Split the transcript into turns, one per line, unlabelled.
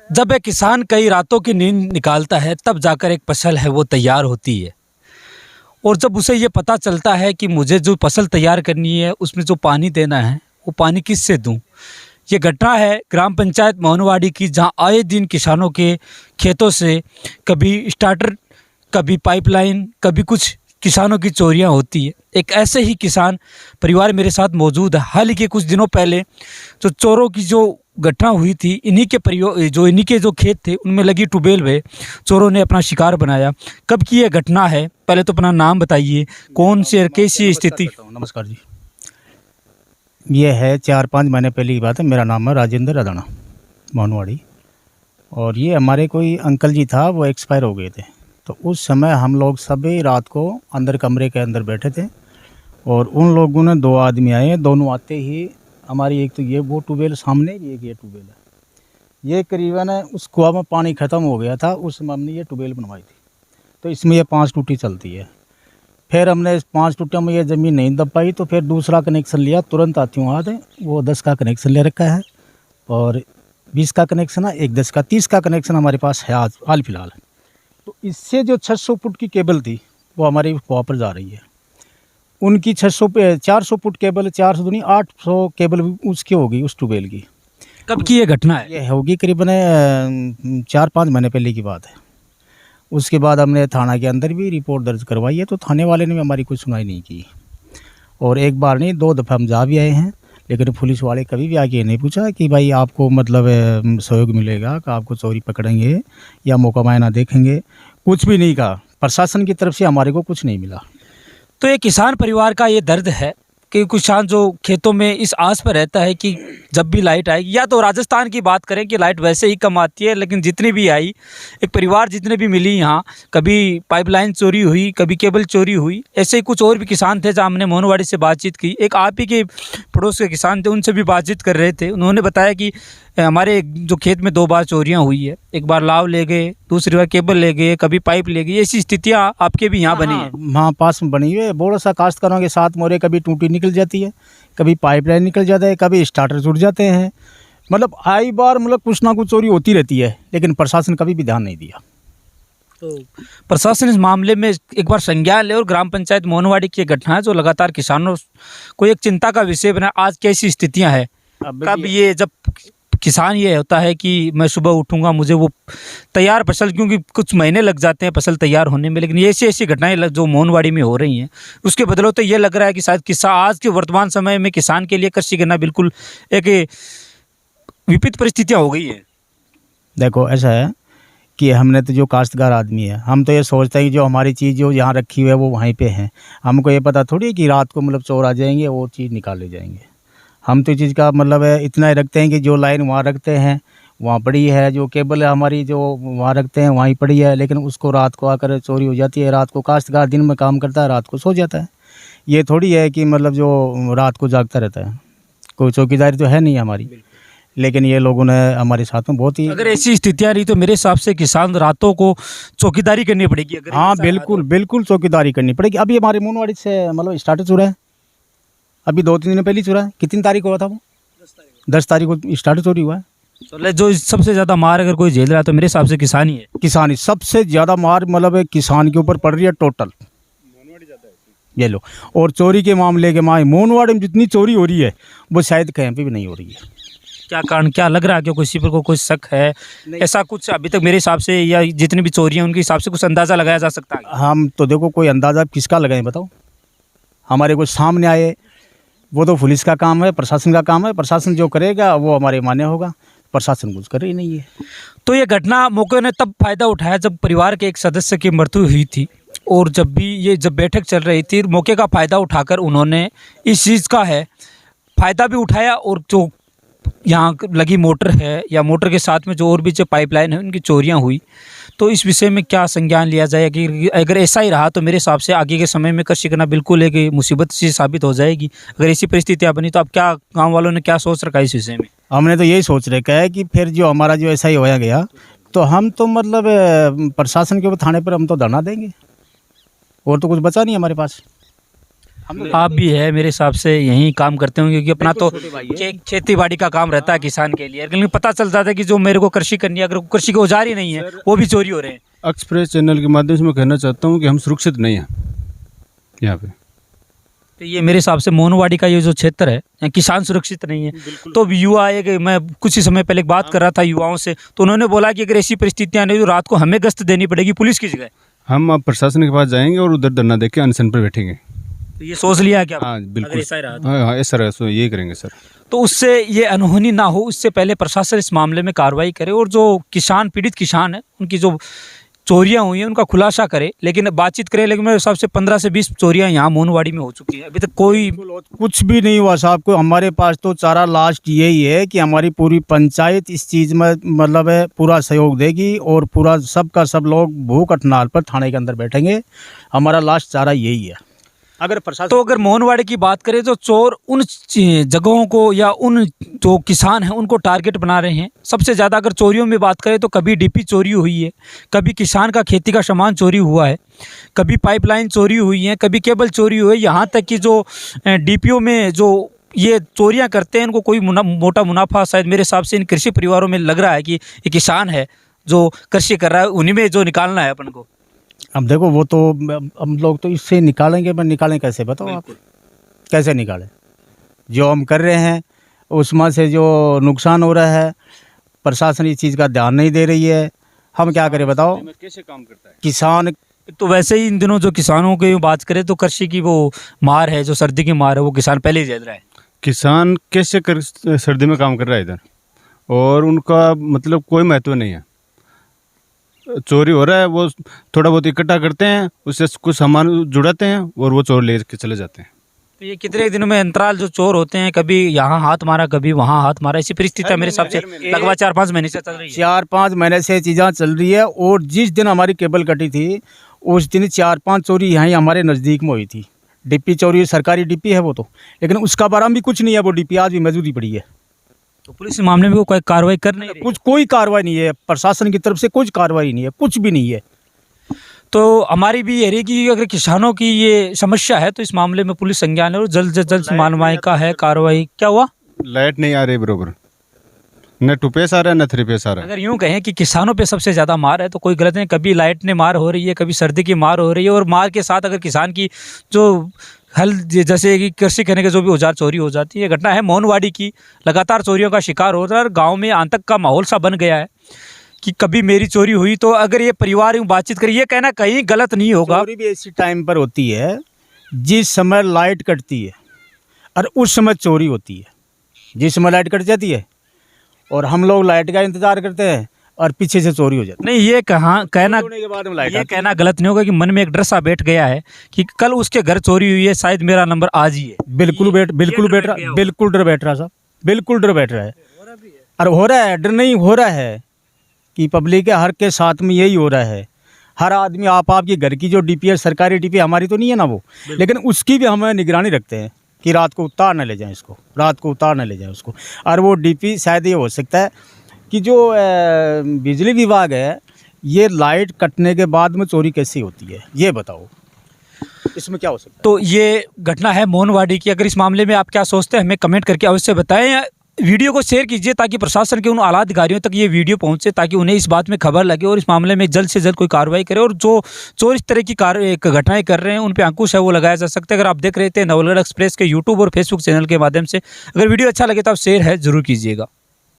जब एक किसान कई रातों की नींद निकालता है तब जाकर एक फसल है वो तैयार होती है। और जब उसे ये पता चलता है कि मुझे जो फसल तैयार करनी है उसमें जो पानी देना है वो पानी किससे दूं। ये घटना है ग्राम पंचायत मोहनवाड़ी की, जहां आए दिन किसानों के खेतों से कभी स्टार्टर, कभी पाइपलाइन, कभी कुछ किसानों की चोरियां होती है। एक ऐसे ही किसान परिवार मेरे साथ मौजूद है। हाल ही के कुछ दिनों पहले जो चोरों की जो घटना हुई थी, इन्हीं के जो खेत थे उनमें लगी ट्यूबवेल में चोरों ने अपना शिकार बनाया। कब की ये घटना है, पहले तो अपना नाम बताइए, कौन से और कैसी स्थिति।
नमस्कार जी। ये है 4-5 महीने पहले की बात है। मेरा नाम है राजेंद्र रदाना, मोहनवाड़ी। और ये हमारे कोई अंकल जी था, वो एक्सपायर हो गए थे। तो उस समय हम लोग सभी रात को अंदर कमरे के अंदर बैठे थे और उन लोगों ने 2 आदमी आए। दोनों आते ही हमारी एक तो ये वो ट्यूबवेल सामने, एक ये ट्यूबवेल है, ये करीबन उस कुआं में पानी ख़त्म हो गया था। उस समय हमने ये ट्यूबवेल बनवाई थी, तो इसमें ये 5 टूटी चलती है। फिर हमने 5 टूटियों में ये ज़मीन नहीं दब पाई, तो फिर दूसरा कनेक्शन लिया। तुरंत आती हूँ आज वो 10 का कनेक्शन ले रखा है और 20 का कनेक्शन है, एक 10 का, 30 का कनेक्शन हमारे पास है आज हाल फिलहाल। तो इससे जो 600 फुट की केबल थी वो हमारी कुआं पर जा रही है। उनकी 600 पे 400 फुट केबल, 400 दूनी 800 केबल उसकी होगी, उस ट्यूबवेल की।
कब की ये घटना है?
ये होगी करीबन 4-5 महीने पहले की बात है। उसके बाद हमने थाना के अंदर भी रिपोर्ट दर्ज करवाई है, तो थाने वाले ने भी हमारी कोई सुनाई नहीं की। और एक बार नहीं 2 दफ़ा हम जा भी आए हैं, लेकिन पुलिस वाले कभी भी आके नहीं पूछा कि भाई आपको मतलब सहयोग मिलेगा, कि आपको चोरी पकड़ेंगे या मौका मायना देखेंगे, कुछ भी नहीं कहा। प्रशासन की तरफ से हमारे को कुछ नहीं मिला।
तो ये किसान परिवार का ये दर्द है कि किसान जो खेतों में इस आस पर रहता है कि जब भी लाइट आएगी, या तो राजस्थान की बात करें कि लाइट वैसे ही कम आती है, लेकिन जितनी भी आई, एक परिवार जितने भी मिली यहाँ, कभी पाइपलाइन चोरी हुई, कभी केबल चोरी हुई। ऐसे ही कुछ और भी किसान थे जहाँ हमने मोहनवाड़ी से बातचीत की। एक आप ही के पड़ोस के किसान थे, उनसे भी बातचीत कर रहे थे। उन्होंने बताया कि हमारे जो खेत में 2 बार चोरियाँ हुई है। एक बार लाव ले गए, दूसरी बार केबल ले गए, कभी पाइप ले गए। ऐसी स्थितियाँ आपके भी यहाँ बनी है?
हाँ, पास में बनी हुई है। बोलो सा काश्तकारों के साथ मोरे कभी टूटी निकल जाती है, कभी पाइपलाइन निकल जाता है, कभी स्टार्टर जुड़ जाते हैं। मतलब आई बार मतलब कुछ ना कुछ चोरी होती रहती है, लेकिन प्रशासन कभी भी ध्यान नहीं दिया।
तो प्रशासन इस मामले में एक बार संज्ञान ले और ग्राम पंचायत मोहनवाड़ी की घटना है जो लगातार किसानों को एक चिंता का विषय बना। आज कैसी स्थितियां हैं? कब ये जब किसान ये होता है कि मैं सुबह उठूंगा, मुझे वो तैयार फसल, क्योंकि कुछ महीने लग जाते हैं फसल तैयार होने में, लेकिन ये ऐसी ऐसी घटनाएं जो मोहनवाड़ी में हो रही हैं, उसके बदले तो ये लग रहा है कि शायद आज के वर्तमान समय में किसान के लिए कृषि करना बिल्कुल एक विपरीत परिस्थितियाँ हो गई है।
देखो ऐसा है कि हमने तो जो काश्तकार आदमी है, हम तो ये सोचते हैं कि जो हमारी चीज़ जो यहाँ रखी हुई है वो वहीं पे है। हमको ये पता थोड़ी है कि रात को मतलब चोर आ जाएंगे, वो चीज़ निकाल ले जाएंगे। हम तो चीज़ का मतलब है इतना ही रखते हैं कि जो लाइन वहाँ रखते हैं वहाँ पड़ी है, जो केबल है हमारी जो वहाँ रखते हैं वहीं पड़ी है, लेकिन उसको रात को आकर चोरी हो जाती है। रात को काश्तकार दिन में काम करता है, रात को सो जाता है। ये थोड़ी है कि मतलब जो रात को जागता रहता है। कोई चौकीदारी तो है नहीं हमारी, लेकिन ये लोगों ने हमारे साथ में बहुत ही।
अगर ऐसी स्थितियाँ रही तो मेरे हिसाब से किसान रातों को चौकीदारी करनी पड़ेगी। अगर
हाँ बिल्कुल बिल्कुल चौकीदारी करनी पड़ेगी। अभी हमारे मोहनवाड़ी से मतलब स्टार्ट चुरा है, अभी 2-3 दिन पहले चुरा है। कितनी तारीख को हुआ था वो? 10 तारीख को स्टार्ट चोरी हुआ है।
तो जो सबसे ज़्यादा मार अगर कोई झेल रहा है तो मेरे हिसाब से किसान ही है।
किसान ही सबसे ज़्यादा मार मतलब किसान के ऊपर पड़ रही है टोटल। ये लो, और चोरी के मामले के माए मोहनवाड़ी में जितनी चोरी हो रही है वो शायद कहीं पे भी नहीं हो रही है।
क्या कारण, क्या लग रहा है कि किसी पर को कोई शक है? ऐसा कुछ अभी तक मेरे हिसाब से, या जितनी भी चोरियां उनके हिसाब से कुछ अंदाज़ा लगाया जा सकता है?
हम तो देखो कोई अंदाज़ा किसका लगाएं बताओ। हमारे को सामने आए, वो तो पुलिस का काम है, प्रशासन का काम है। प्रशासन जो करेगा वो हमारे मान्य होगा। प्रशासन कुछ कर ही नहीं है।
तो ये घटना मौके ने तब फायदा उठाया जब परिवार के एक सदस्य की मृत्यु हुई थी, और जब बैठक चल रही थी, मौके का फ़ायदा उठाकर उन्होंने इस चीज़ का है फ़ायदा भी उठाया। और जो यहाँ लगी मोटर है, या मोटर के साथ में जो और भी जो पाइपलाइन है, उनकी चोरियाँ हुई। तो इस विषय में क्या संज्ञान लिया जाए कि अगर ऐसा ही रहा तो मेरे हिसाब से आगे के समय में कृषि करना बिल्कुल एक मुसीबत सी साबित हो जाएगी। अगर ऐसी परिस्थितियाँ बनी तो अब क्या गाँव वालों ने क्या सोच रखा है इस विषय में?
हमने तो यही सोच रखा है कि फिर जो हमारा जो ऐसा ही होया गया, तो हम तो मतलब प्रशासन के ऊपर थाने पर हम तो धरना देंगे, और तो कुछ बचा नहीं हमारे पास।
आप भी है मेरे हिसाब से यहीं काम करते होंगे, क्योंकि अपना तो
बिल्कुल छोटे भाई है।
खेती बाड़ी का काम रहता है किसान के लिए, लेकिन पता चलता था कि जो मेरे को कृषि करनी है, अगर कृषि के औजार ही नहीं है वो भी चोरी हो रहे हैं।
एक्सप्रेस चैनल के माध्यम से मैं कहना चाहता हूँ कि हम सुरक्षित नहीं हैं यहाँ पे।
तो ये मेरे हिसाब से मोनवाड़ी का ये जो क्षेत्र है यहाँ किसान सुरक्षित नहीं है। तो युवा एक, मैं कुछ ही समय पहले एक बात कर रहा था युवाओं से, तो उन्होंने बोला कि अगर ऐसी परिस्थितियाँ नहीं तो रात को हमें गश्त देनी पड़ेगी पुलिस की जगह।
हम अब प्रशासन के पास जाएंगे और उधर धरना देके अनशन पर बैठेंगे।
तो ये सोच लिया क्या?
हाँ
अगर
बिल्कुल,
ऐसा ही रहा तो।
हाँ ऐसा रहा तो यही करेंगे सर।
तो उससे ये अनहोनी ना हो, उससे पहले प्रशासन इस मामले में कार्रवाई करे और जो किसान, पीड़ित किसान है, उनकी जो चोरियां हुई हैं उनका खुलासा करे, लेकिन बातचीत करे। लेकिन मेरे हिसाब से 15 से 20 चोरियां यहाँ मोनवाड़ी में हो चुकी हैं, अभी तक कोई
कुछ भी नहीं हुआ साहब को। हमारे पास तो चारा लास्ट यही है कि हमारी पूरी पंचायत इस चीज़ में मतलब है पूरा सहयोग देगी और पूरा सबका सब लोग भूख हड़ताल पर थाने के अंदर बैठेंगे। हमारा लास्ट चारा यही है। अगर प्रशासन
तो अगर मोहनवाड़ी की बात करें तो चोर उन जगहों को या उन जो किसान हैं उनको टारगेट बना रहे हैं सबसे ज़्यादा। अगर चोरियों में बात करें तो कभी डीपी चोरी हुई है, कभी किसान का खेती का सामान चोरी हुआ है, कभी पाइपलाइन चोरी हुई है, कभी केबल चोरी हुई है, यहाँ तक कि जो डीपीओ में जो ये चोरियाँ करते हैं इनको कोई मोटा मुनाफा शायद मेरे हिसाब से इन कृषि परिवारों में लग रहा है कि ये किसान है जो कृषि कर रहा है, उन्हीं में जो निकालना है अपन को।
अब देखो वो तो हम लोग तो इससे निकालेंगे, पर निकालें कैसे बताओ आप? कैसे निकालें? जो हम कर रहे हैं उसमें से जो नुकसान हो रहा है, प्रशासन इस चीज़ का ध्यान नहीं दे रही है। हम क्या करें बताओ?
कैसे काम करता है
किसान
तो वैसे ही इन दिनों जो किसानों की बात करें तो कृषि की वो मार है, जो सर्दी की मार है, वो किसान पहले ही झेल रहा है।
किसान कैसे सर्दी में काम कर रहा है इधर, और उनका मतलब कोई महत्व नहीं है। चोरी हो रहा है, वो थोड़ा बहुत इकट्ठा करते हैं, उससे कुछ सामान जुड़ाते हैं और वो चोर ले के चले जाते हैं।
तो ये कितने दिनों में अंतराल जो चोर होते हैं, कभी यहाँ हाथ मारा कभी वहाँ हाथ मारा, ऐसी परिस्थिति मेरे हिसाब से लगभग 4-5 महीने से चल रही है।
4-5 महीने से चीज़ें चल रही है। और जिस दिन हमारी केबल कटी थी उस दिन 4-5 चोरी यहाँ हमारे नज़दीक में हुई थी। डीपी चोरी, सरकारी डीपी है वो तो, लेकिन उसका बारे में भी कुछ नहीं है। वो डीपी आज भी मौजूद ही पड़ी है।
तो पुलिस इस मामले में कोई कार्रवाई कर नहीं रही।
कुछ कोई कार्रवाई नहीं है, प्रशासन की तरफ से कुछ कार्रवाई नहीं है, कुछ भी नहीं है।
तो हमारी भी ये रही कि अगर किसानों की ये समस्या है तो इस मामले में पुलिस संज्ञान है और जल्द से जल्द मानवाई का है कार्रवाई। क्या हुआ?
लाइट नहीं आ रही बरोबर, न 2 पैस आ रहा है न 3 पैस आ रहा है।
अगर यूं कहें कि किसानों पे सबसे ज़्यादा मार है तो कोई गलत नहीं। कभी लाइट ने मार हो रही है, कभी सर्दी की मार हो रही है, और मार के साथ अगर किसान की जो हल जैसे कि कृषि करने के जो भी औजार चोरी हो जाती है। घटना है मोनवाड़ी की, लगातार चोरियों का शिकार हो रहा है और गाँव में आतंक का माहौल सा बन गया है कि कभी मेरी चोरी हुई। तो अगर ये परिवार यूँ बातचीत करें, ये कहना कहीं गलत नहीं होगा।
चोरी भी ऐसी टाइम पर होती है जिस समय लाइट कटती है और उस समय चोरी होती है। जिस समय लाइट कट जाती है और हम लोग लाइट का इंतजार करते हैं और पीछे से चोरी हो जाती
नहीं, ये कहना
होने के बाद में लाइट
ये
आती है।
कहना गलत नहीं होगा कि मन में एक डर सा बैठ गया है कि कल उसके घर चोरी हुई है, शायद मेरा नंबर आज ही है।
बिल्कुल बैठ रहा, बिल्कुल डर बैठ रहा साहब, बिल्कुल डर बैठ रहा है। और हो रहा है, डर नहीं हो रहा है कि पब्लिक के हर के साथ में यही हो रहा है। हर आदमी आपकी घर की जो डीपी है, सरकारी डीपी हमारी तो नहीं है ना वो, लेकिन उसकी भी हम निगरानी रखते हैं कि रात को उतार न ले जाएं इसको, रात को उतार न ले जाएं उसको। और वो डीपी शायद ये हो सकता है कि जो बिजली विभाग है, ये लाइट कटने के बाद में चोरी कैसी होती है ये बताओ, इसमें क्या हो सकता है?
तो ये घटना है मोनवाड़ी की। अगर इस मामले में आप क्या सोचते हैं हमें कमेंट करके अवश्य बताएं। वीडियो को शेयर कीजिए ताकि प्रशासन के उन आला अधिकारियों तक ये वीडियो पहुंचे, ताकि उन्हें इस बात में खबर लगे और इस मामले में जल्द से जल्द कोई कार्रवाई करे और जो चोर इस तरह की घटनाएं कर रहे हैं उन पे अंकुश है वो लगाया जा सकता है। अगर आप देख रहे थे नवलगढ़ एक्सप्रेस के यूट्यूब और फेसबुक चैनल के माध्यम से, अगर वीडियो अच्छा लगे तो आप शेयर है जरूर कीजिएगा।